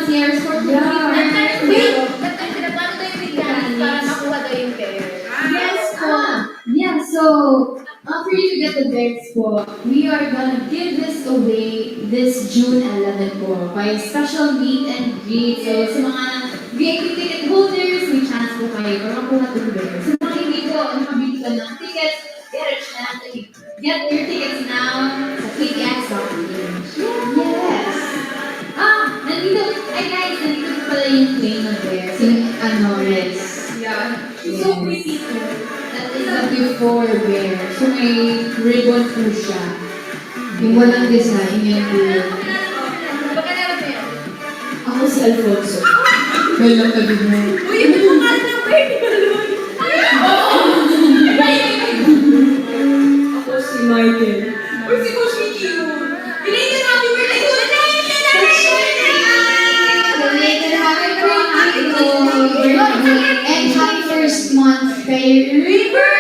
concierge for Yeah. Wait! Paano tayo bigyan para makuha daw yung bear? Yes po. Yeah, so for you to get the bags po, we are gonna give this away this June 11 po by special meet and greet. So sa mga VIP ticket holders, may chance po kayo para makuha itong bags. Sa mga hindi po nakabili ka ng tickets, get your tickets now sa ktx.ph. Yes! Nandito, ay guys, nandito po pala yung plane ng bears. Yung Rex. Yeah. She's so pretty too. That is a before bear. So may ribbon po siya. Yung walang design, yun po. Pagkalala mo yan? Ako si Alfonso. Walang tabi mo. Uy, ito mo nga ng baby balloon! Ako si Michael. Uy, si Coach Mickey yun! Belated happy birthday to Belated happy birthday to birthday and happy first month kay River!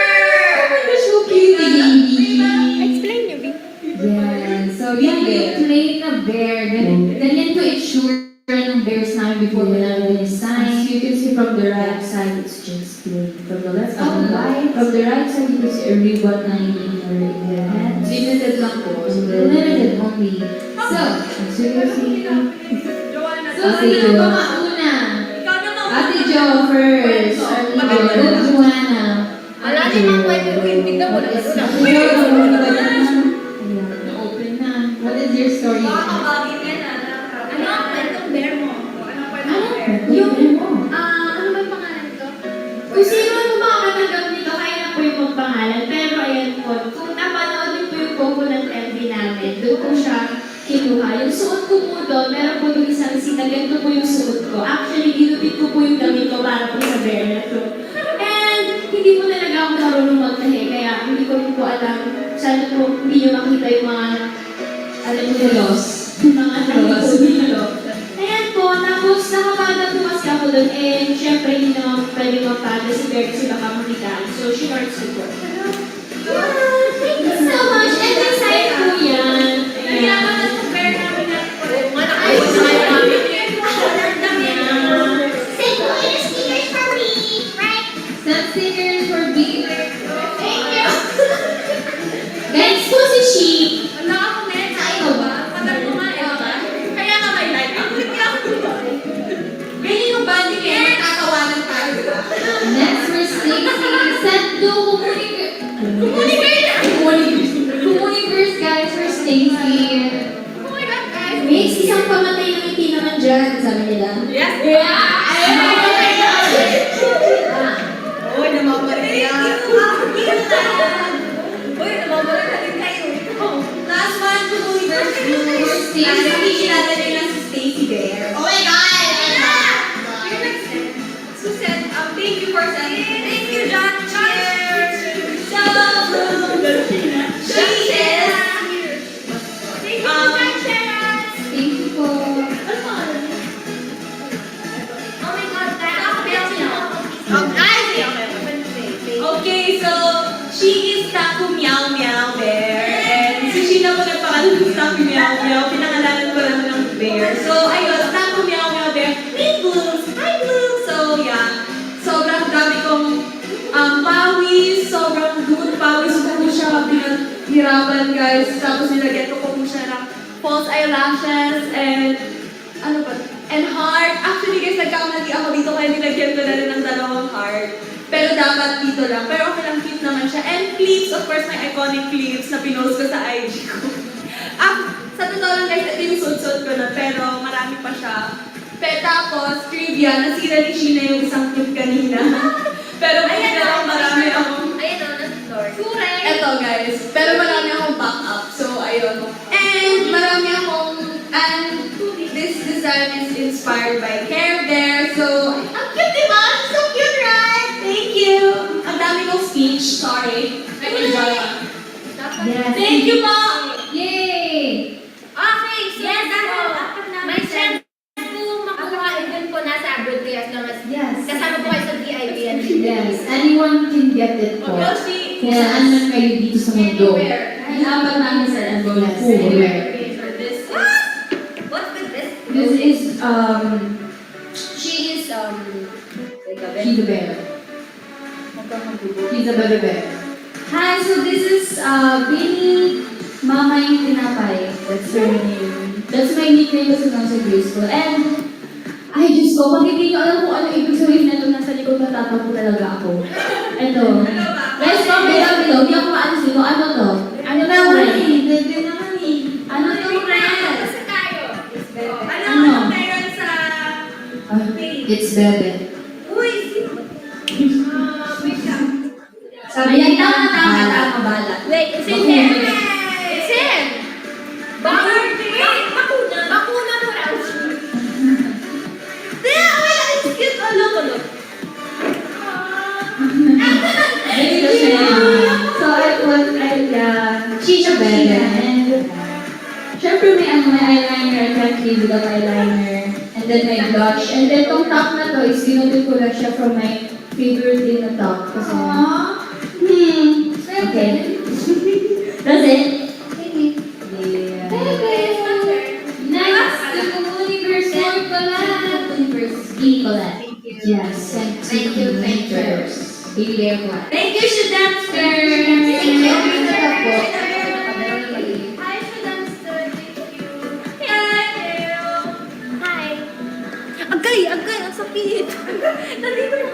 Oh my gosh, so cute, baby! Explain nyo, Bing. Yeah, so yan yung play na bear. Ganyan po itsure ng bears namin before we namin design. As you can see from the right side, it's just plain. From the left side, right. From the right side, you can see a ribbon hanging in your hand. Limited lang po. Limited only. So, As you can see, Joanna. so sino ba mauna? Ikaw naman. Ate Jo first. Good, Joanna. Wala namang pwede ko yung tignan mo na Yes, ito na. Ate Jo, Ayan. Na-open na. What is your story? Makakabagin yan Ano ang kwentong bear mo? Ano ang kwentong Ano? bear? Yung Ano ba yung pangalan nito? Kung sino man po makakatanggap nito, kaya na po yung magpangalan. Pero ayan po, kung napanood niyo po yung coconut MV namin, doon po siya kinuha. Yung suot ko po doon, meron po yung isang sita, ganito po yung suot ko. Actually, ginupit ko po yung damit ko para po sa bear na to. And hindi po talaga ako marunong magtahi, kaya hindi ko rin po alam. Sana po hindi nyo makita yung mga, alam mo yung loss. Mga tahi po dito. Ayan po, tapos nakapada po kasi ako doon, and syempre hindi naman pwede magpada si bear kasi baka makitaan. So, shorts ko po. Yeah, thank you so much. And excited po yan. Kailangan na itong bear namin na ay, sa kayo namin. Say po, yung stickers for me, right? Some stickers for B. Thank you. Guys po si Sheep. Wala akong net. Ayaw ba? Pagal mo nga eh. Kaya nga may light. Ang kulit ka ako. Ganyan yung banding eh. Natatawanan tayo. Next for Stacy. Sendo Kumunikers guys for Stacy. Oh my God, guys. Mix, isang pamatay ng ngiti naman dyan, sabi nila. Yes. Uy, namamali yan. Uy, namamali na din kayo. Last one, For Stacy. Stacy. Kilala nila si Stacy Bear. Oh my God! Susan, thank you for sending. Thank you, John. Cheers. So, cheers. Thank you, John. Cheers. Thank you po. Oh my God, okay, so she is Taku Meow Meow Bear. And si Sheena po nagpakalan ng Taku Meow Meow. Pinangalanan ko lang ng bear. So, ayun, Taku Meow Meow Bear. Meet Blooms. Hi, Blooms. So, yeah. Sobrang dami kong pawis. Sobrang good pawis ko po siya. Pinaghirapan, guys. Tapos nilagyan ko po siya ng false eyelashes and ano ba? And heart. Actually, guys, nagkamali ako dito kaya nilagyan ko na rin ng dalawang heart. Pero dapat dito lang. Pero okay lang, cute naman siya. And clips, of course, my iconic clips na pinost ko sa IG ko. Sa totoo lang, guys, ito yung suot-suot ko na. Pero marami pa siya. Pero tapos, trivia, nasira ni Sheena yung isang clip kanina. Pero marami akong... Ayan o, nasa story. Correct. Eto, guys. Pero marami akong backup. So, ayun. And marami akong... And this design is inspired by Care Bear. So, ang cute, diba? So cute, right? Thank you. Ang dami kong speech. Sorry. I will draw one. Yes. Thank you po. Yay! Okay, so yes, may chance po makuha even po nasa abroad kayo as long as Yes. kasama po kayo sa VIP and Yes. Anyone can get it po. Yoshi, Kaya ano kayo dito sa mundo. anywhere. Inapat namin sa Angola. Yes, anywhere. Okay, so this is, what's with this? This is She is, She's a bear. She's a baby bear. Hi, so this is Beanie Mama yung Tinapay. That's her name. That's my nickname kasi nung sa grade school. And, ay Diyos ko, pag hindi nyo alam kung ano ibig sabihin na ito, nasa likod natatampo talaga ako. Ito. Guys, comment down below. Hindi ako maalis dito. Ano to? Ano na naman eh? Dede naman eh. Ano to, friends? Ano meron sa It's Bebe. Uy, sino ba? Wait lang. Sabi Ayan, niya, tama. kabalat. Wait, it's in here. It's in. Bakuna mo raw. It's cute. Oh, look. So she's a Bebe. And, syempre may eyeliner, I can't live without eyeliner. And then may blush. And then tong top na to is ginutin ko lang siya from my favorite din na top. Kasi, okay. That's it. Yeah. Next, Universe Universe Ecolab. Yes, Thank you. Baby Bear Class. Thank you, students. Hi, Agay, ang sakit. Nandito yung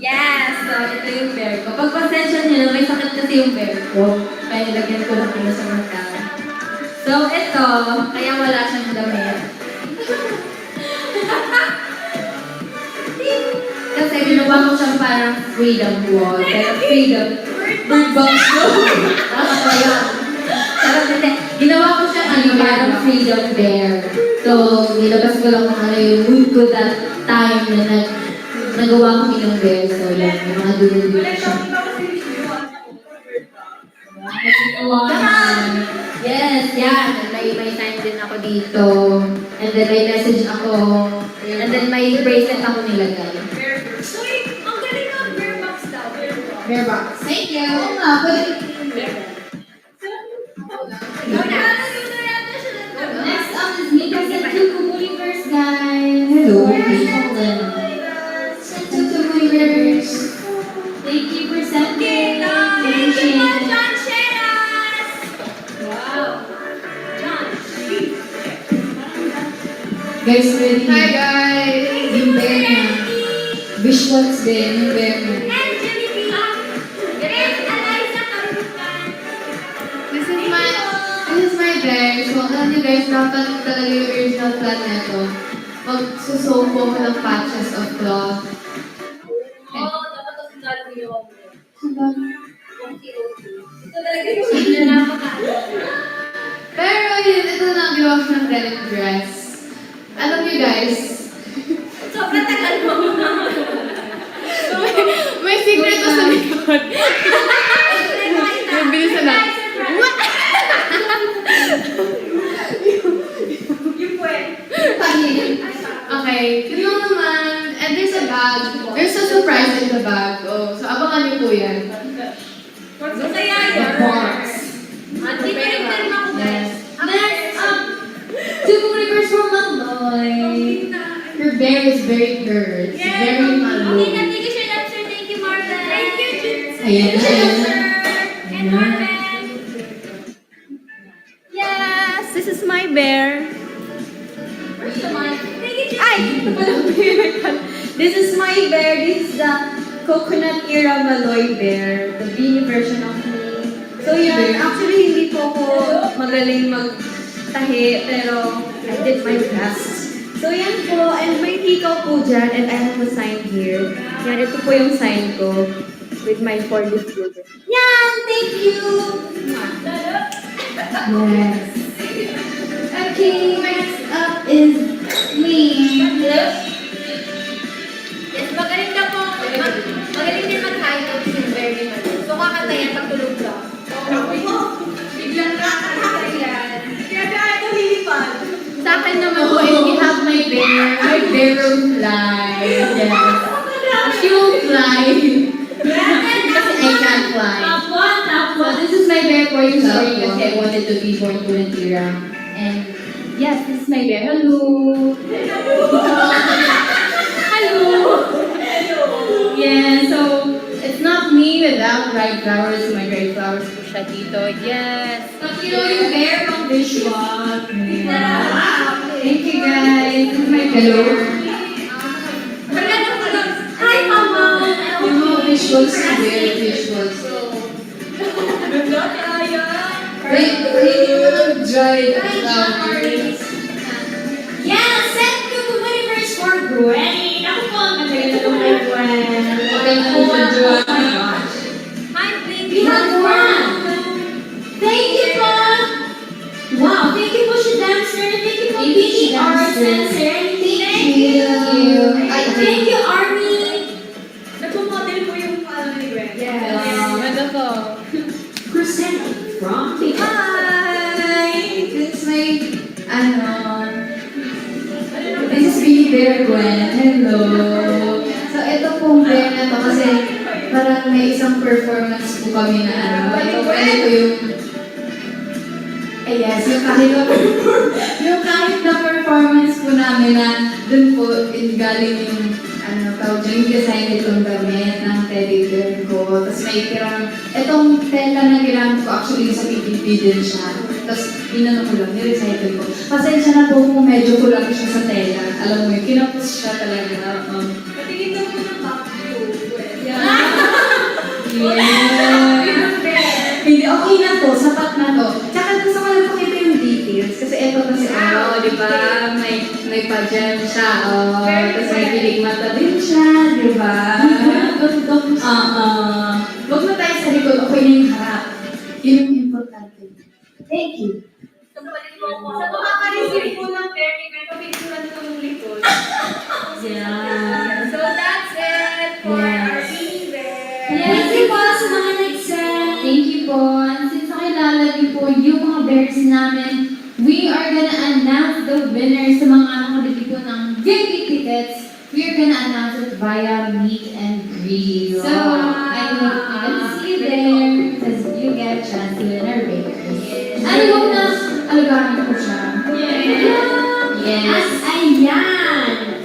Yes! So, ito yung bear ko. Pag pasensya nyo, may sakit kasi yung bear ko. Kaya lagyan ko lang pala sa mata. So, ito, kaya wala siyang damit. Kasi ginawa ko siyang parang freedom wall. Pero freedom, bird box ko. Tama ba yun? Sarap kasi, ginawa ko siyang parang freedom bear. So, nilabas ko lang kung ano yung mood ko that time na nagawa ko ng bear. So, yan, yung mga dulo-dulo siya. Yes, yan. May sign din ako dito. And then may message ako. And then may bracelet ako nilagay. Uy, ang galing ng bear box daw. Bear box. Thank you. Oo nga, but... Next up is Mika Sentuku Universe, guys. Hello. Sentuku Universe. Thank you for sending. Thank you, John Sheras. Wow. John. Guys, ready? Hi, guys. Yung bear na. Visuals din, yung bear na. This is my bear. So, alam niyo guys, dapat talaga yung original plan nito. Magsusoap ko ng patches of cloth. Pero yun, ito na ang ginawa ko ng denim dress. Alam niyo guys, Sobrang tagal mo. may secret ko sa likod. Yung bilisan na. Yung puwet. Okay, yun lang naman. And there's a bag. There's a surprise in the bag. Oh, so abangan niyo po yan. Ano kaya The yun? box. Hindi ko rin din ako, guys. Next up, two reverse from Maloy. Her bear is very purred. It's very Okay, Maloy. thank you, sir. Thank you, Marvin. Thank you, Jinx. Ayan, ayan. And Marvin. Yes, this is my bear. Where's the mic? Thank you, Jinx. Ay! This is my bear. This is the coconut era Maloy bear. The beanie version of me. So yan, actually hindi po ako magaling magtahi, pero I did my best. So yan po, and may hikaw po dyan, and I have a sign here. Yan, ito po yung sign ko with my 4 youth children. Yan! Thank you! Yes. Okay, next up is me. Yes, magaling na po. Magaling din mag-high notes yung very much. So, kakanta yan pag tulog ka. Biglang kakanta yan. Kaya ako lilipad. Sa akin naman po, if you have my bear will fly. Yes. She will fly. Kasi I can't fly. So this is my bear for you story kasi I wanted to be born to Tira. And Yes, this is my bear. Hello. Hello. Yeah, so it's not me without bright flowers. My bright flowers po siya dito. Yes. Pag yung bear pang visual. Thank you guys. This is my bear. Hi, Mama! Yung mga visuals na bear, visuals. Ganda kaya. Wait, yung dried flowers. Yeah, send you to Universe for Gwen. Ako po, ang ganda ng my Gwen. Maganda ng video. Oh my gosh. Hi, baby. We have one. Thank you po. Wow, thank you po, Shadamster. Thank you po, Thank you, Vicky Shadamster. Arson, Serenity. Thank you. Thank you, Army. Nagpo-model po yung ni Gwen. Ganda po. Presenting from Hi! This is my, this is Baby Bear Gwen. Hello! So, ito pong bear na to kasi parang may isang performance po kami na ito yung, yes, yung kahit na performance po namin na dun po galing yung tawag dyan, yung design itong damit ng teddy bear ko. Tapos may tirang, itong tela na ginamit ko actually sa PPP din siya. Tapos inano ko lang, nirecycle ko. Pasensya na po kung medyo kulang siya sa tela. Alam mo yun, kinapos siya talaga. Patingin daw po ng back view, Gwen. Hindi, okay na to, sapat na to. Tsaka gusto ko lang pakita yung details. Kasi ito kasi, di ba? May pa-gem siya, Tapos may pilig mata din siya, di ba? Huwag na tayo sa likod, okay na yung harap. Yun yung importante. Thank you. Sa mga ka-receive po ng bear ni Gwen, papicturan ko ng likod. Yeah. So that's it for Yes. our being bear. Thank you po sa mga nag-send. Thank you po. And since nakilala niyo po yung mga bears namin, we are gonna announce the winners sa mga nakabili po ng VIP tickets. We are gonna announce it via meet and greet. So, I hope you can see you there because you get a chance to win our bears. I hope na alagaan po siya. Yes. At ayan!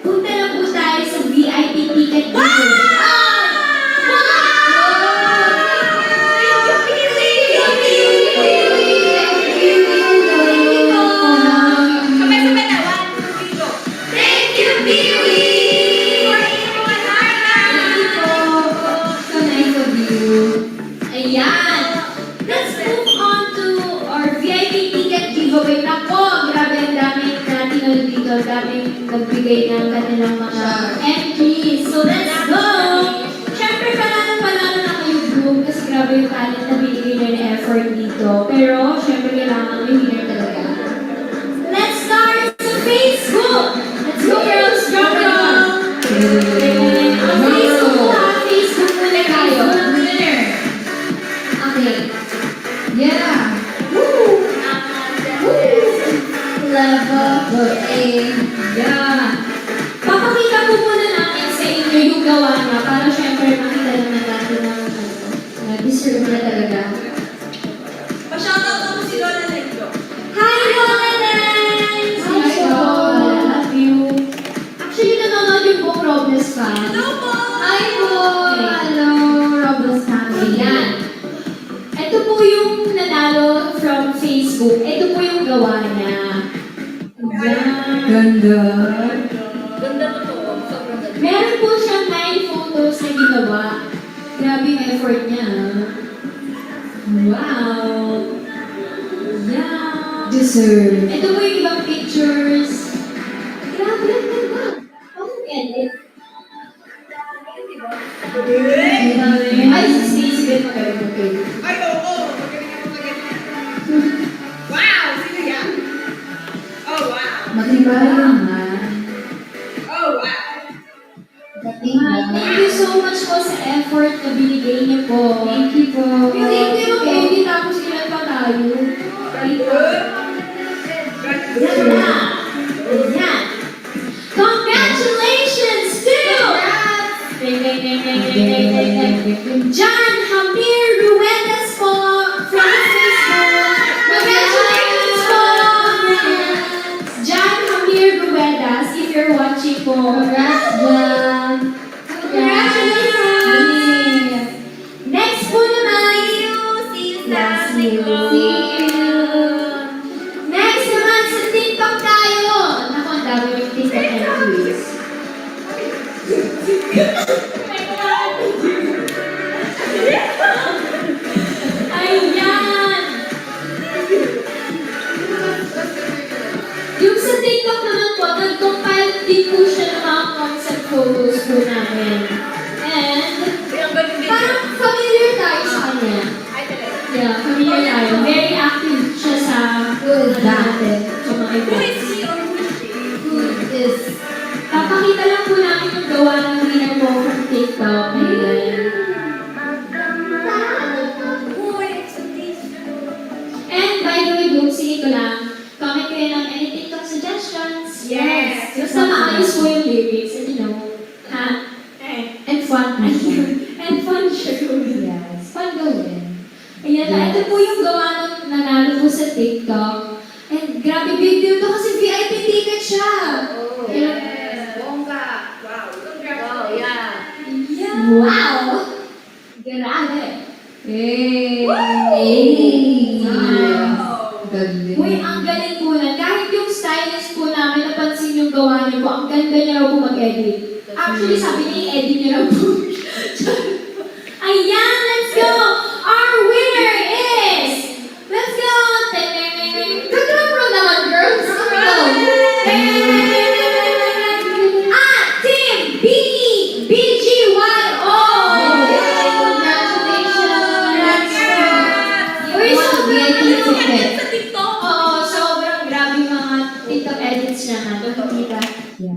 Punta na po tayo sa VIP ticket dito. Sabay-sabay na. 1, 2, 3, go. Thank you, Biwi! So nice of you. Ayan! Let's move on to our VIP ticket giveaway. Nako, grabe ang daming natin dito. Daming nagbigay ng kanilang mga entries. So let's go! Siyempre, panalo na kayo group kasi grabe yung talent na binigay nyo ng effort dito. Pero, siyempre, kailangan may winner talaga. Let's start sa Facebook! Let's go, girls! Drum roll! Ang Facebook po, Facebook muna tayo. Winner. Okay. Yeah. Level A. Yeah. Papakita po muna namin sa inyo yung gawa niya para syempre makita naman natin na deserve na talaga. Pa-shoutout ako si Lola Lendo. Hi, Lola Lens! Hi, Lola! Lola. Love you. Actually, nanonood yung buong Robles fan. Hello po! Hi po. Hello, Robles family. Ayan. Ito po yung nanalo from Facebook. Ito po yung gawa niya. Ayan. Ganda. Ganda totoo. Sobrang ganda. Meron po siyang 9 photos na ginawa. Grabe yung effort niya. Wow! Yeah! Deserve. Ito po yung ibang pictures. Grabe, ang ganda. How to edit? Ay, si Stacey din magaling mag-edit. Ay, oo. Magaling ako magaling. Wow! Sino yan? Oh, wow. Matibay naman. Oh, wow. Thank you so much po sa effort na binigay niyo po. Thank you po. Yung hindi mag-edit tapos ilan pa tayo. Ganda! Ayan! Congratulations to John Hamir Ruedas po from Facebook. Congratulations po! Ayan. And by the way, Boom, sige ko lang, comment kayo ng any TikTok suggestions. Yes. Basta maayos po yung lyrics, and you know, ha? And fun. And fun siya gawin. Yes. Fun gawin. Ayan na, ito po yung gawa ng nanalo po sa TikTok. And grabe big deal to kasi VIP ticket siya. Bongga. Wow. Wow, yeah. Yeah. Wow! Grabe. Hey! Wow. Galing. Uy, ang galing po na. Kahit yung stylist po namin, napansin yung gawa niyo po, ang ganda niya raw po mag-edit. Actually, sabi niya i-edit niya raw po. Ayan, let's go! Our winner is... Let's go! Nag-drum naman, girls! Let's go! Team BGYO! Congratulations! Uy, What a sobrang VIP ticket. Sa TikTok. Oo, sobrang grabe mga TikTok edits niya na. Nakikita. Yeah.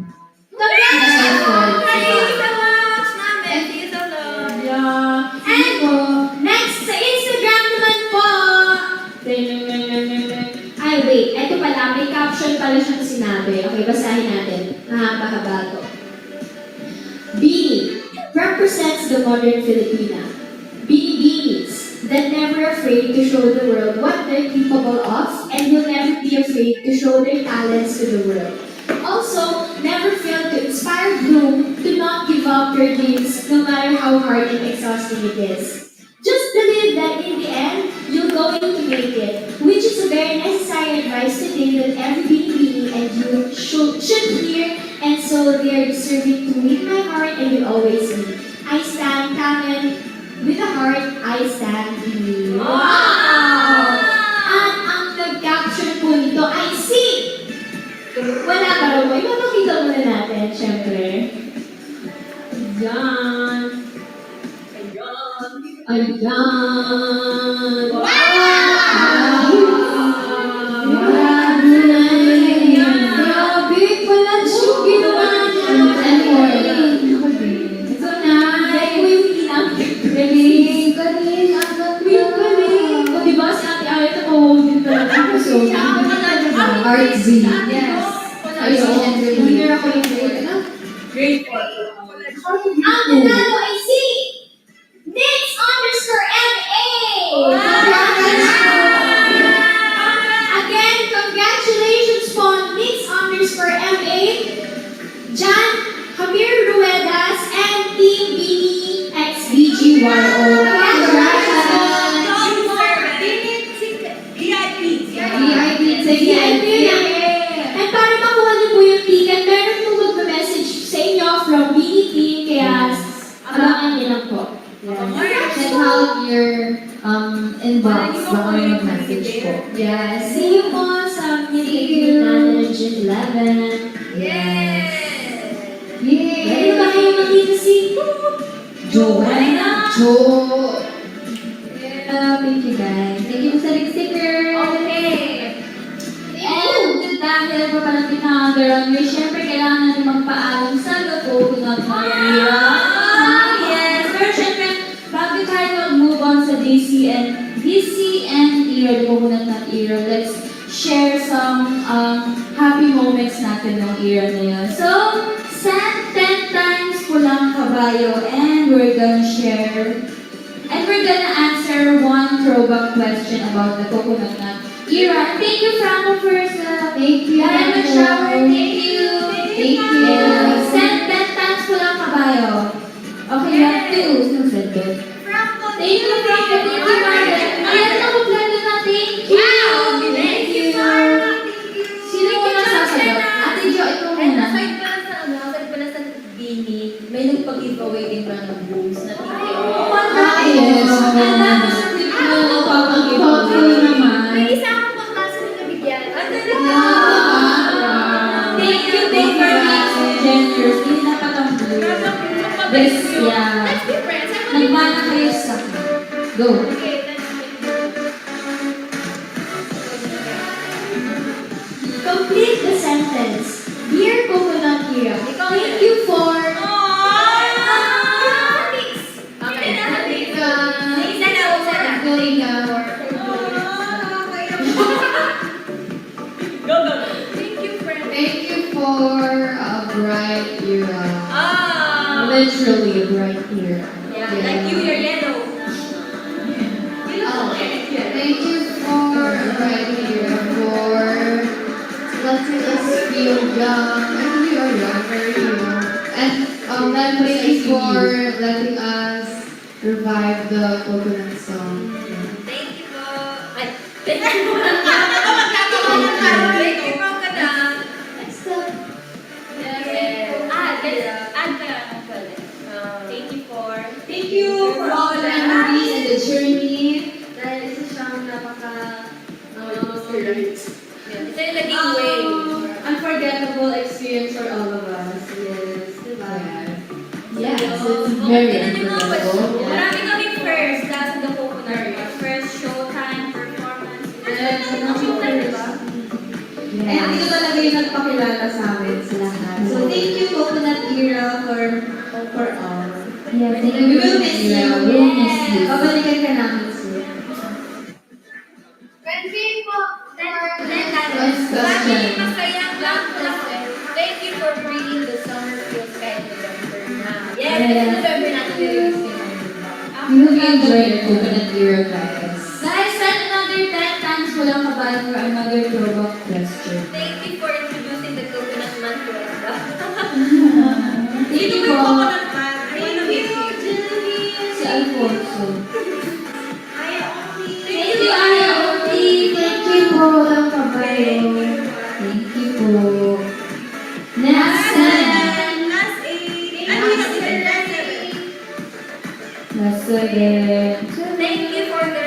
Thank you so much, namin. Thank you so much. Yeah. And next, sa Instagram naman po. Ay, wait. Ito pala, may caption pala siyang sinabi. Okay, basahin natin. Mahaba-haba to. Beanie represents the modern Filipina. Beanie Beanies that never afraid to show the world what they're capable of and will never be afraid to show their talents to the world. Also, never fail to inspire Bloom to not give up their dreams no matter how hard and exhausting it is. Just believe that in the end, you're going to make it, which is a very necessary advice to think that every beanie and you should hear, and so they are deserving to win my heart and will always be. I stand Kamen with a heart, I stand Beanie. Wow! At ang nag-caption po nito ay si... Wala pa rin mo. Ipapakita muna natin, syempre. Ayan. Ayan. Grabe, pala siya ginawa niya. So nice. Uy, yung pinag-galing. Galing. Ang Uy, yung galing. O, diba si Ate Ayat ako din talaga. So, Artsy. Yes. Ayun. Winner ako yung grade. Great. ang nanalo ay si Nix_MA! Again, congratulations po, Nix_MA, Jan Hamir Ruedas, and Team Beanie XBGYO. Congratulations! VIP VIP ticket. And para makuha niyo po yung ticket, meron po magme-message sa inyo from Beanie Team, kaya abangan niyo lang po. Check out your inbox. Baka may mag-message po. Yes, see you po sa Meeting natin June 11. Yes! Ready ba kayo makita si Joanna. Jo. Thank you guys. Thank you sa sticker. Okay. And dahil pa palang pinaka-underground year, syempre kailangan natin magpaalam sa loob ng Maria. Yes. Pero syempre, bago tayo mag-move on sa DC and era, pumunat ng era, let's share some happy moments natin ng era na yun. So, send 10 times Pulang Kabayo and we're gonna share and we're gonna answer one throwback question about the coconut nut era. And thank you, Franco, first. Thank you. Diamond Shower, thank you. Thank you. Send 10 times Pulang Kabayo. Okay, you have to. Sino said that? Thank you, Franco. Thank you, Margaret. Ayan na, kumpleto na. Thank you. Thank you. Sino muna sasagot? Ate Jo, ikaw muna. Aside pala sa Beanie, may nagpag-giveaway din ba ng booms na ticket? Yes. Alam mo sa tip mo, Thoughtful naman. May isa akong kaklase na nabigyan. Thank you very much. Generous. Hindi dapat ang blue. This, yeah. Let's be friends. I want Nagmana kayo sa... Go. Okay, let's Complete the sentence. Dear Coconut Era, thank you for... literally right here. Yeah, like you, you're yellow. Oh, thank you for right here, for letting us feel young. I think you are young, very young. And then thank you for letting us revive the coconut song. Thank you po. Ay, thank you po. Thank you po ka na. Next up. Yes. Add ka na ng pwede. Thank you for all the memories and the journey. dahil isa siyang Ito yung naging way. Unforgettable experience for all of us. Yes, diba? Yes, it's very unforgettable. Marami kaming first dahil sa coconut. First showtime, performance. Diba? And ito talaga yung nagpakilala sa amin sa lahat. So thank you, Coconut Era, for all. Yeah, thank We you. will miss you. We will miss you. Babalikan ka namin soon. Next question. Thank you for bringing the summer feels kind of November na. Yes, Yeah. it's November natin nililinis yun. We hope you enjoyed the coconut era, guys. Guys, send another 10 times ko lang kabahan for another throwback question. Thank you for introducing the coconut man to us. Thank you po. Thank you, Si Alfonso. Thank you, Aya Oti. Thank you po. Walang kabayo. Thank you po. Next time. Last again. Thank you for the...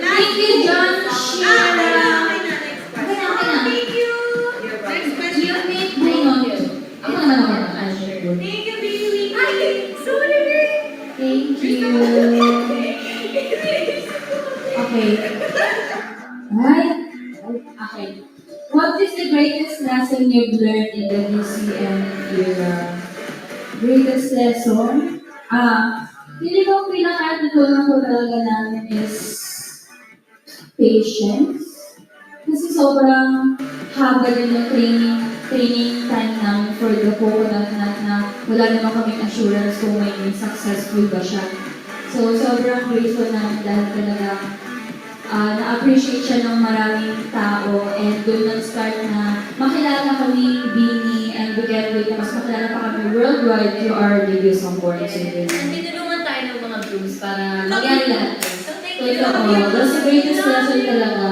Thank you, John Sheila. Thank you. You make my note. Ako naman ako. I'll share it. Thank you, baby. Ay, sorry. Thank you. Okay. Right? Okay. What is the greatest lesson you've learned in the DCM era? Greatest lesson? Pili ko pinaka-natutunan ko talaga namin is patience. Kasi sobrang haba din yung training time namin for the coconut nut na wala naman kaming assurance kung may successful ba siya. So, sobrang grateful namin dahil talaga na-appreciate siya ng maraming tao and doon nag-start na makilala kami, Bini, and together with mas makilala pa kami worldwide through our debut song Born to Win. Tinulungan tayo ng mga groups para mangyari lahat. So, thank you. Totoo. That's the greatest lesson talaga.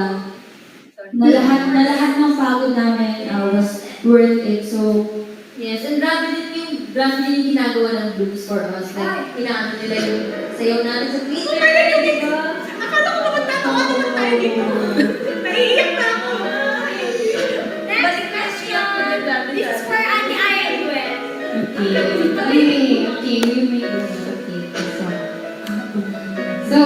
Na lahat ng pagod namin was worth it. So, Yes, and grabe din yung ginagawa ng groups for us. Like, inaano nila yung sayaw natin sa Twitter. Di ba? Akala ko naman tatawa naman tayo dito. Naiiyak na ako. Next question. This is for Ate Aya and Gwen. Okay, we make this okay. So,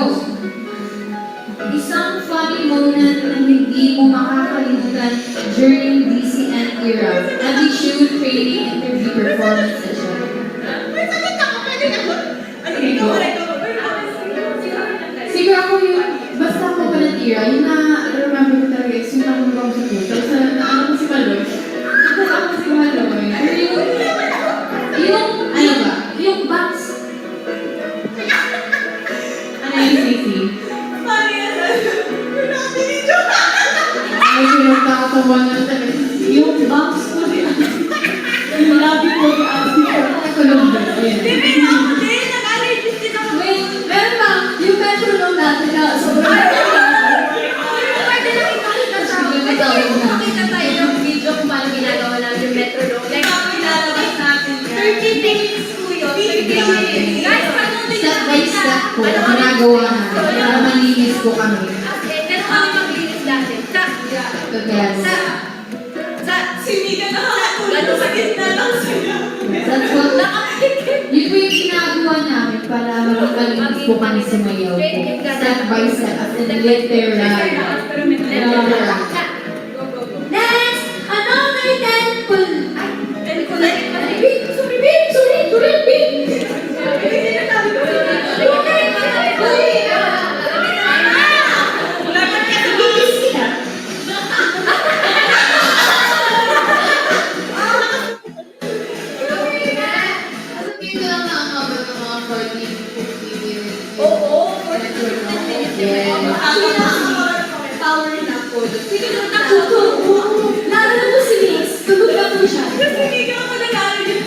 isang funny moment na hindi mo makakalimutan during DCN era. Audition, training, interview, performance session. Siguro ako yung, basta ako pa ng era, yung na-remember ko talaga is yung nangunggong sa puso. Tapos naano ko si Maloy. Nakita ko si Maloy. Ano ba? yung box. Ano yung Sisi? Ay, sinagkakatawa na talaga. Yung box ko rin. Yung labi ko rin asi ko. Ako lang ba? Wait, meron ba? Yung metronome natin na sobrang... Makita tayo ng video kung paano ginagawa namin yung metronome. Like, ilalabas natin yan. 30 minutes po yun. 30 minutes. Guys, panoodin Step by step ko, ginagawa na. Para malinis ko kami. Okay, pero kami maglinis natin. Yes. Sinigan na ako. Gano'n sa gitna lang sila. That's what, yun po yung ginagawa namin para malinis po kami sa mayaw ko. Step by step, as in literal. Literal. Next! Another 10 pull... 40, 50 minutes. Oo, Yes. Actually, power nap ko. Sige na, Lalo na po si Miss. Tulog na po siya. Kasi hindi ka ako nag-aaral.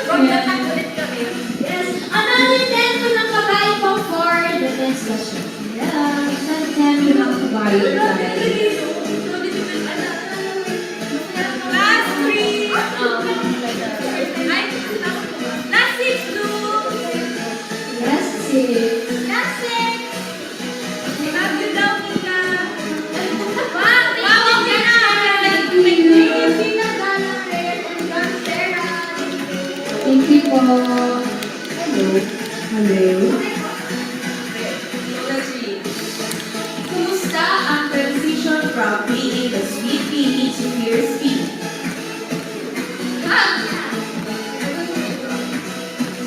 Magtatak-ulit kami. Yes. Another 10 ko ng kabayo po for the next question. Yeah, isang 10 lang kabayo, guys. Last three. Last six, Blue. Last 6. Last six. Love you daw, Mika. Wow, okay na. Thank you po. Hello. Hello. Let's read. Kumusta ang transition from being the sweet pea to fierce pea?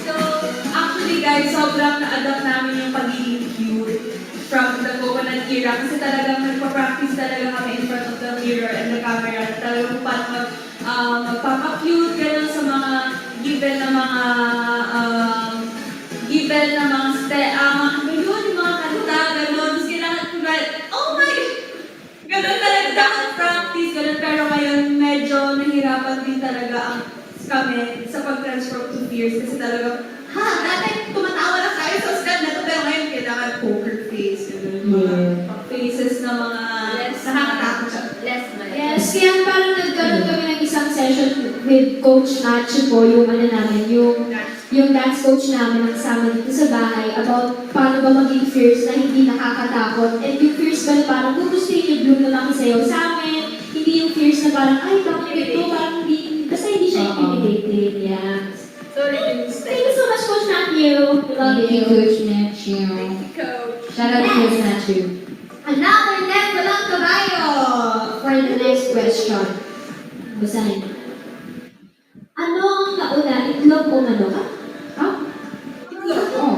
So, actually guys, sobrang na-adapt namin yung pagiging cute from the coconut era kasi talagang nagpa-practice talaga kami in front of the mirror and the camera na talagang kung paano magpapa-cute ganun sa mga given na mga yung mga kanta, ganun. Tapos kailangan ko oh my! Ganun talaga dapat practice, ganun. Pero ngayon, medyo nahirapan din talaga ang kami sa pag-transform to fierce kasi talaga, dati tumatawa na tayo sa stand na to, pero ngayon kailangan poker face, ganun. Mga faces na mga nakakatakot siya. Yes, kaya parang nagkaroon kami ng isang session with Coach Nacho po, yung ano namin, yung dance coach namin ang kasama dito sa bahay about paano ba maging fierce na hindi nakakatakot. And yung fierce ba na parang gugustuhin yung Bloom na makisayaw sa amin, hindi yung fierce na parang, ay, bakit ito, parang hindi, basta hindi siya intimidated, yeah. Thank you so much, Coach Nacho. We love Thank you, you. Coach Nacho. Shout out to Coach Nacho. Another 10 ko lang kabayo for the next question. Basahin. Ano ang nauna, itlog o manok? Oh. Oh.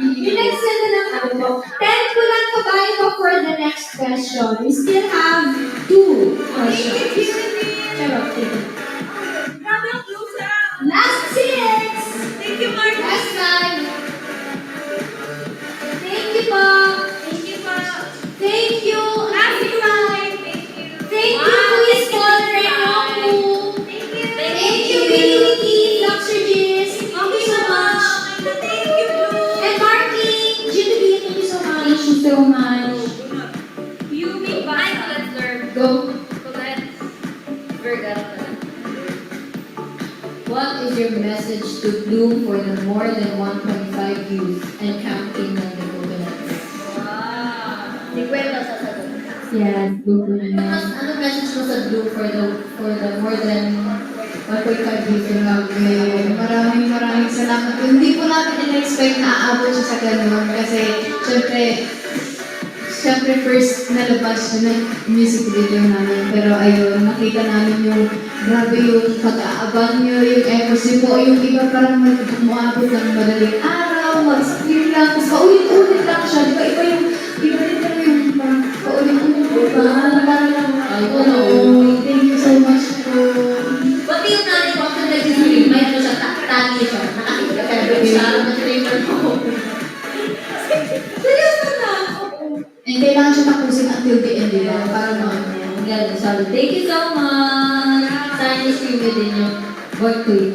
Yung next na lang ako po. 10 ko lang kabayo po for the next question. We still have 2 questions. Charot. Last 6! Thank you, Mark. Last 5! Thank you po! Thank you, Mark. Thank you! Last five. Thank you, Quiz Paul Renoku! Thank you, Willie, Luxurgis! Thank you so much! Thank you, Blue. And Marky! Genevieve, thank you so much! Thank you so much. Yumi, bye. Let's learn. Go. What is your message to Bloom for the more than 1.5 youth and counting ng the coconuts? Yes, Bloom. Ano message mo sa Bloom for the more than 1.5 youth and counting? Maraming salamat. Hindi po namin in-expect na aabot siya sa ganun kasi syempre first nalabas siya ng music video namin. Pero ayun, nakita namin yung grabe yung pag-aabang nyo, yung efforts nyo po. Yung iba parang umuabot ng madaling araw, mag-stream lang, tapos paulit-ulit lang siya. Di ba iba rin talaga yung parang paulit-ulit ba? Parang lang, thank you so much po. Pati yung nanay ko, after nag-stream, may ano siya, tali siya. Nakakita ka doon siya, na-trainer ko. Seryoso na? And kailangan siya tapusin until the end, di ba? Para ano. Galing, sabi, thank you so much! Sana i-stream nyo din yung work to you.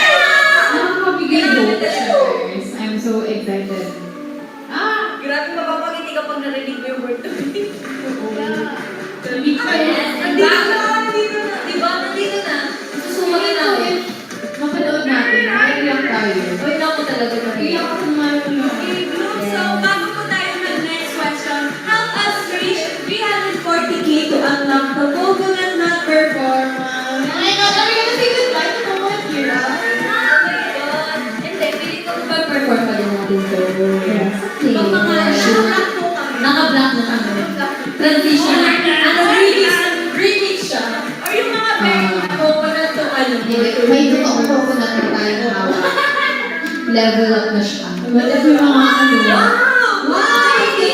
Nakakabigay hope, guys. I'm so excited. Grabe mapapangiti kapag narinig mo yung word to me. Nandito na. Susunod na natin. Mapanood natin. Mayroon lang tayo. Wait lang ko talaga Hindi mag-iyak. ako kumaroon lang. Okay, Blue. So, bago po tayo mag-next question, help us reach 340k to unlock the coconut nut performance. Ay, kami ka na goodbye to mga Kira. Hindi, pili ko Pag-perform pa din natin to. Yes. Pag mga naka-block po kami. Naka-block na kami. Transition. Ano, remix siya. Or yung mga very coconut to ano. May totoong coconut na tayong hawak. Level up na siya. But if yung mga ano, Wow! Wow!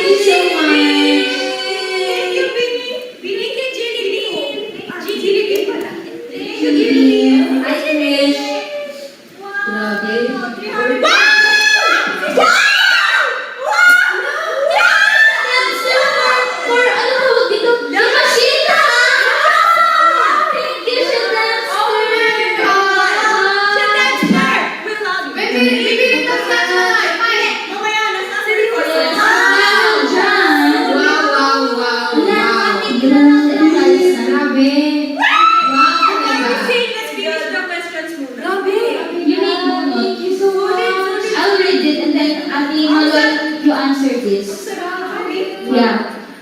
Yeah.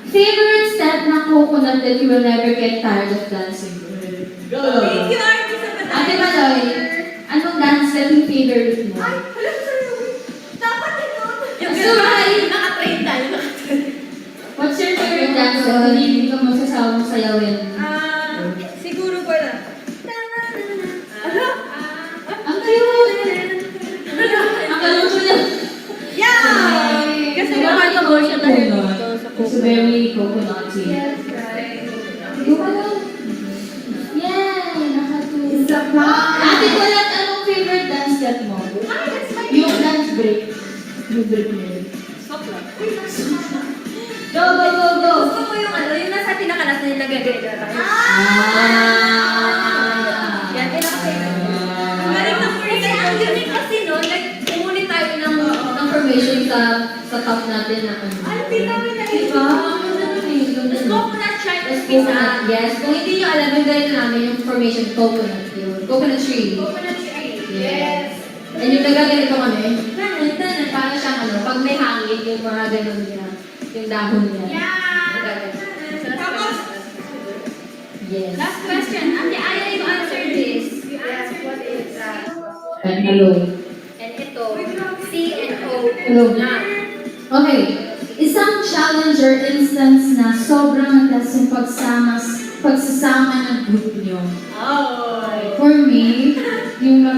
Favorite step ng coconut that you will never get tired of dancing? Thank you, Artie, sa pag- Ate Maloy, anong dance step yung favorite mo? Ay, wala sa sa'yo. Dapat ito. Yung So, gano'n, nakatrain tayo. What's your favorite dance step? Kung hindi ka masasawa mo sayawin. Siguro ko na. Ano? Ang cute! Ang kalong ko na. Yeah! Kasi naman mo siya tayo dito sa It's very coconutty. Yes, right. Gumalaw. Yay! Nakatulog. Isa pa. Ate Kulat, anong favorite dance step mo? Ay, that's my Yung dance break. Yung break mo yun. Stop lang. Go, go, go, go! Gusto ko yung ano, yung nasa pinakalas na yung nag-agrega tayo. Yan, pinaka-favorite ko. Galing na Kasi ang unique kasi no, like, umulit tayo ng Information sa top natin na ano. ano, di namin na Diba? Ang ganda nun eh. Ang ganda nun. Coconut chai Tapos is pizza. coconut, yes. Kung hindi nyo alam, yung ganito namin yung formation coconut yun. Coconut tree. coconut tree. Yes. And yung nagaganito kami, parang siyang ano, pag may hangin, yung mga ganun niya, yung dahon niya. Tapos, Yes. last question. Ate Aya, you answer this. You Yes, answer what is that? And hello. And ito, C and O. Hello. Okay. Isang challenge or instance na sobrang mataas yung pagsasama ng group niyo. Oh. For me, yung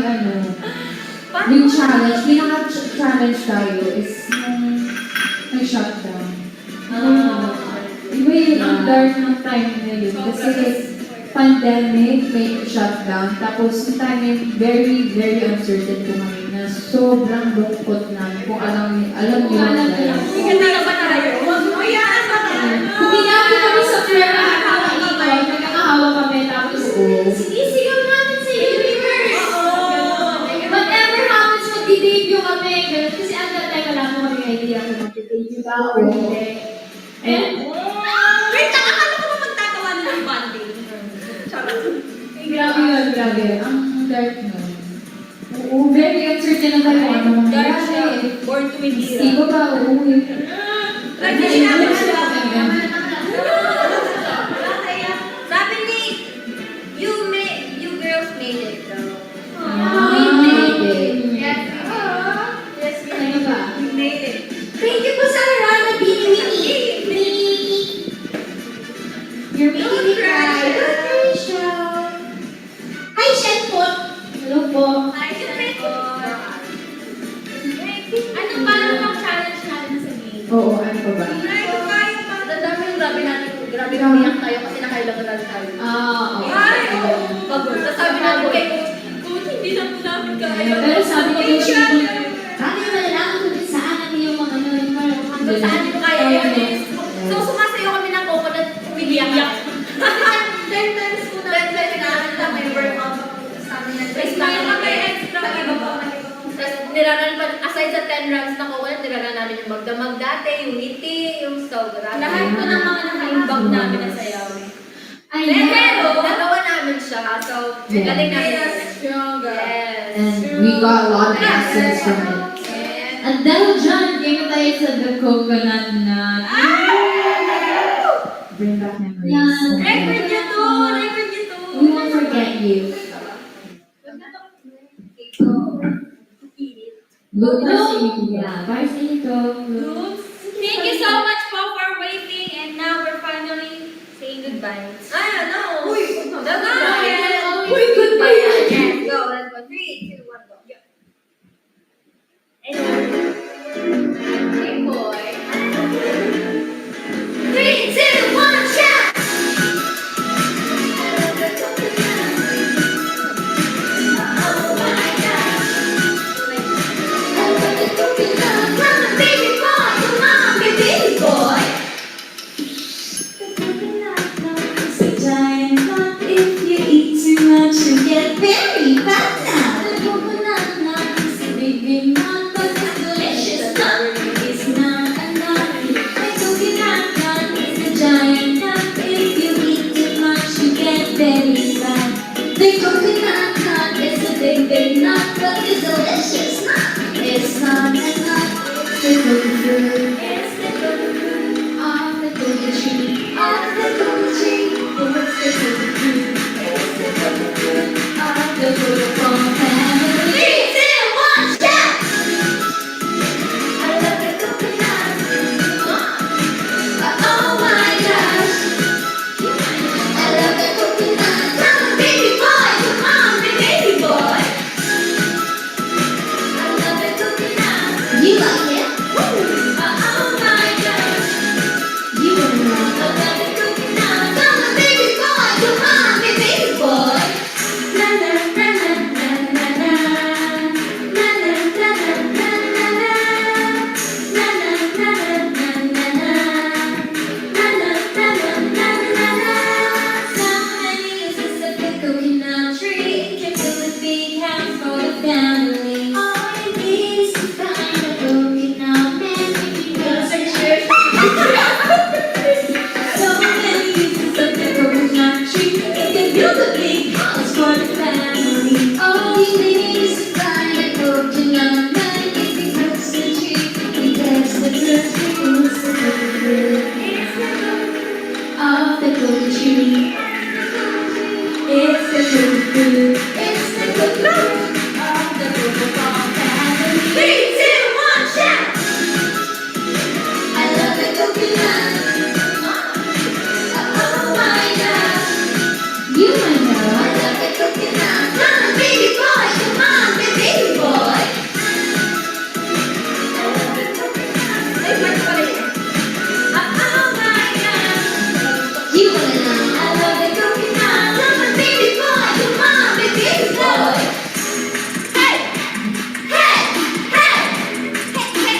yung challenge, pinaka-challenge tayo is yung nag-shutdown. Iba yun, ang dark ng time na yun. Kasi pandemic, may shutdown. Tapos yung time yun, very, very uncertain po kami na sobrang lungkot namin. Kung alam niyo lang guys. Hindi na ba tayo? Hayaan ba tayo? Kumigati kami sa prayer na nagkakahawa kami, tapos sinisigaw namin sa universe. Whatever happens, mag-debut kami. Ganun. Kasi at that time, wala po kami idea kung mag-debut ba or hindi. And, Wait, akala ko ba magtatawanan ng bonding? Charot. Grabe yun, grabe. Ang dark nun. Oo, very uncertain na tayo. Ano mang Dark siya. nangyari. Born to be Hindi ko ba uuwi? Like, sinabi siya. Sabi ni, you girls made it though. Yes. Yes, Ano ba? we made it. thank you po sa Rana Bini. You're Don't making me cry. cry. Hi, Shen po. Hello po. Ay, thank you. Ano ba ang challenge natin sa game? Oo, ano pa ba? Grabe natin, grabe umiyak tayo kasi nakailang tayo. Ah, Ay, oo. pagod. Tapos sabi natin kay Coach, hindi na po namin kaya. Pero sabi ko Coach, Paano yung malalaman kung saan natin yung mga ano, yung mga hanggang saan hindi ko kaya yun. So, sumasayo kami ng coconut, umiiyak. 10 times ko na. 10 times na may workout sa amin. Extra kami, extra kami. Tapos niraran pa, aside sa 10 rounds na coconut, niraran namin yung magdamag dati, yung ngiti, yung sobra. Lahat ko ng mga naka-imbag namin na sayaw. Pero, nagawa namin siya. So, Yeah. galing namin. Stronger. Yes. And we got a lot of lessons from it. At dahil dyan, game tayo sa The Coconut Nut. Bring back memories. Yeah. Record niyo to! Record niyo to! We won't forget you. Look na sa inyo. Bye sa inyo. Thank you so much for waiting, and now we're finally saying goodbye. Ay, ano? Uy! Uy, goodbye. Yes, go. Let's go. 3, 2, 1, go. Hey, boy. 3, 2, 1, shout! It's a giant nut. If you eat too much, you get very fat now. The coconut nut is a big, big nut, but it's delicious. It's the good Lord of the football family. 3, 2, 1, shout! I love the coconut. Oh my God. You might know. I love the coconut. Come on, baby boy. Come on, baby boy. I love the coconut. Ay, ba't pala yun? Oh my God. You wanna know. I love the coconut. Come on, baby boy. Come on, baby boy. Hey, hey, hey. Hey, hey,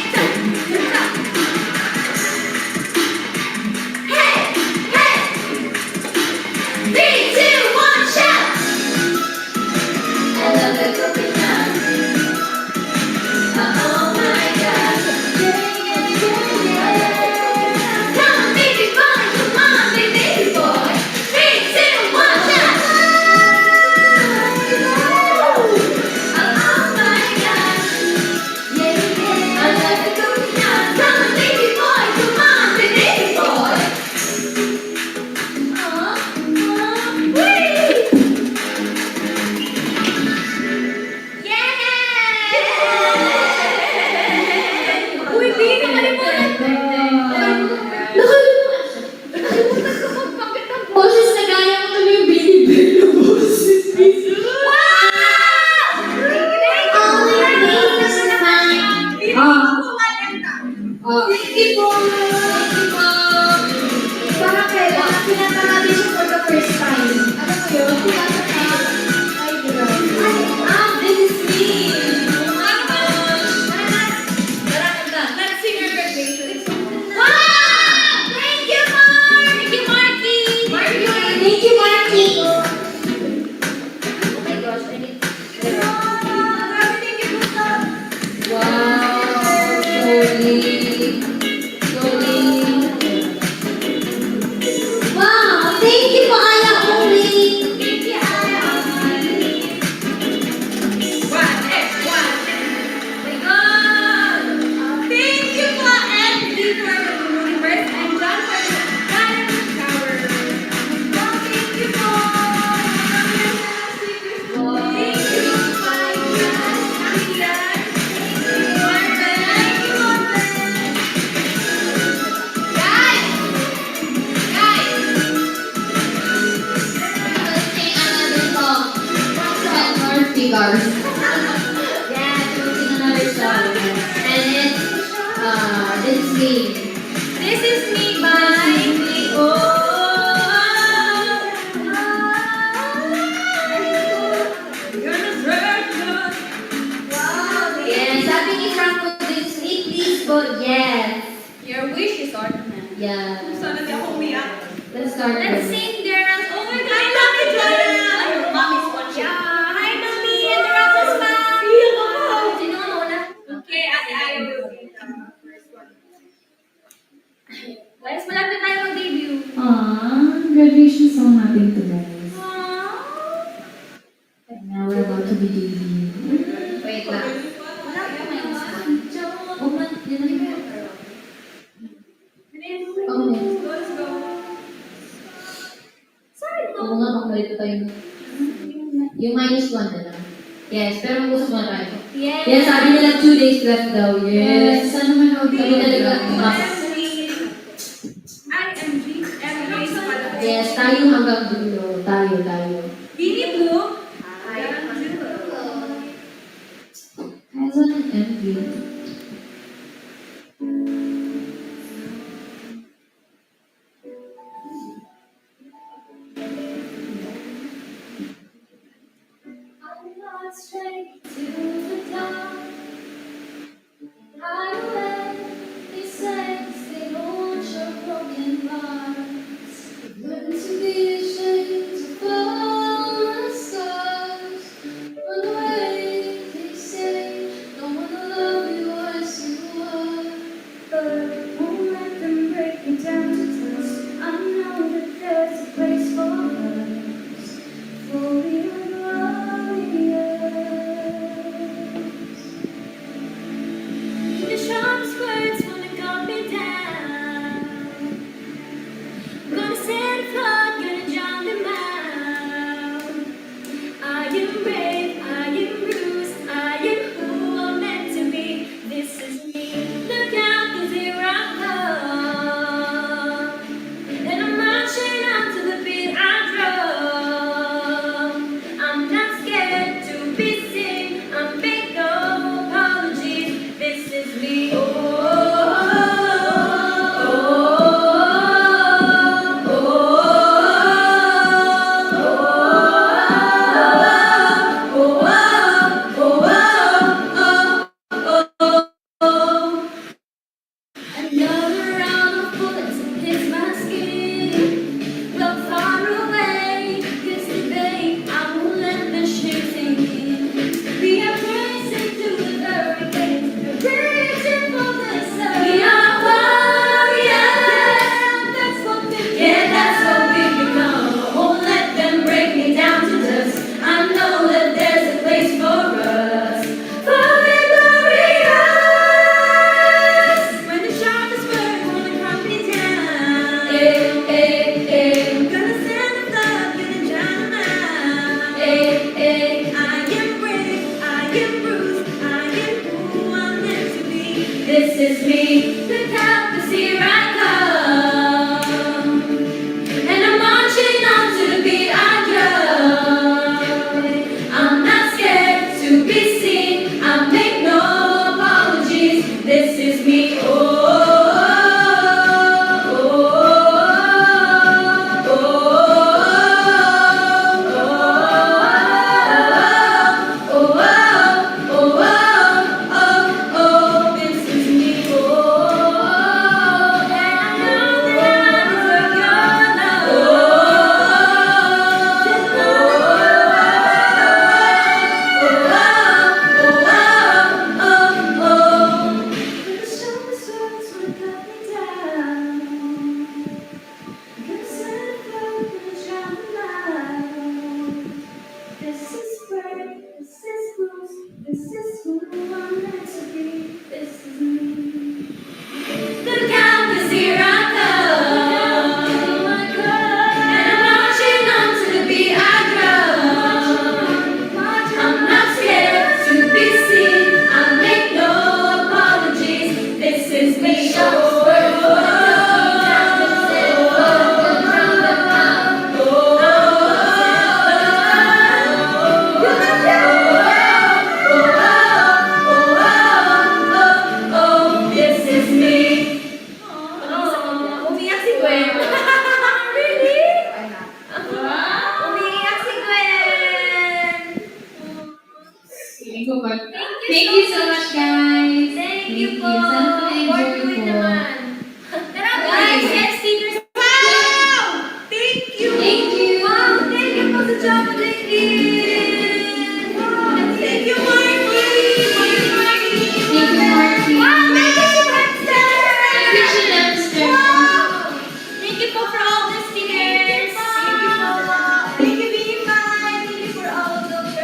hey, hey. 3, 2, 1, shout! I love the coconut. Oh my God. Come on, baby boy. Come on, baby boy. 3, 2, 1, shout! Oh my God. I love the coconut. Come on, baby boy. Come on, baby boy. Uy, di, nakalimutan ko. Nakalimutan ko magpakit ng Boses na gaya ko tuloy yung binibig na boses. Thank you po. Baka kailan, pinata natin siya for the first time. Alam mo yun, pinata na. Ay, grabe. This is me. Oh my gosh! Let's sing your graduation song. Wow! Thank you, Mark! Thank you, Marky! Thank you, Marky! Oh my gosh, I need... Grabe, thank you po sa... Wow. Slowly. Wow! Thank you po, Aya Uli! Thank you, Aya. One, my God! Thank you po, MD for the universe and John for the diamond shower. Oh, thank you po. Thank you, my God. Amilan. Marvel. Thank you, Marvel. Guys! Let's sing another song. And more figures. Yeah, we'll sing another song. And it's, this is me. This is me by me. You're the treasure. Yes, sabi ni Franco, this week, please vote yes. Your wish is our command. Yeah. Sana di ako umiyak. Let's start. Let's sing girls. Oh my God, I love it, Joanna. Ay, mommy's watching. Yeah. Hi, mommy and the Raffles mom. Iyak ako. Sino ang una? Okay, ate Aya will sing the first one. Guys, malapit tayo mag-debut. Graduation song natin to, guys. Aww. And now we're about to be debuting. Wait lang. Wala pa yung minus one. Oh, man, yun na yun. Okay. Let's go. Sorry, Oo nga, makalito tayo. Yung -1 na lang. Yes, pero mag-usap muna tayo. Yes. Yes, sabi nila 2 days left daw. Yes. Sana manood Kami talaga. IMG. MG pala. Yes, tayo hanggang dulo. Tayo. Bini mo. Kailan ang MV? I'm not straight to the top. Right away, they say they don't show broken hearts. Learn to be ashamed to fall.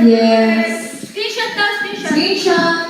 Yes. Screenshot daw, screenshot. Screenshot.